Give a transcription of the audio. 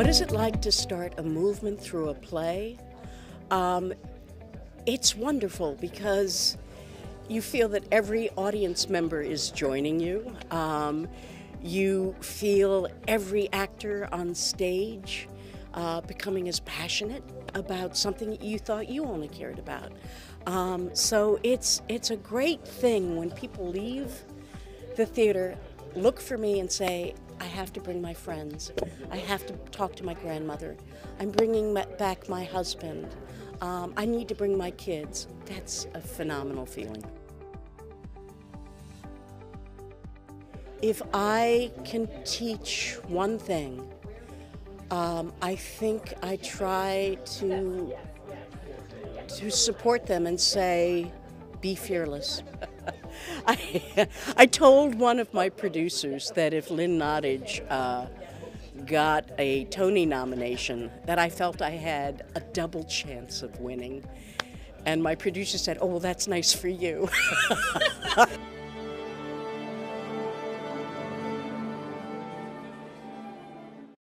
What is it like to start a movement through a play? It's wonderful because you feel that every audience member is joining you. You feel every actor on stage becoming as passionate about something you thought you only cared about. So it's a great thing when people leave the theater, look for me and say, I have to bring my friends. I have to talk to my grandmother. I'm bringing back my husband. I need to bring my kids. That's a phenomenal feeling. If I can teach one thing, I think I try to support them and say, be fearless. I told one of my producers that if Lynn Nottage got a Tony nomination, that I felt I had a double chance of winning. And my producer said, oh, well, that's nice for you.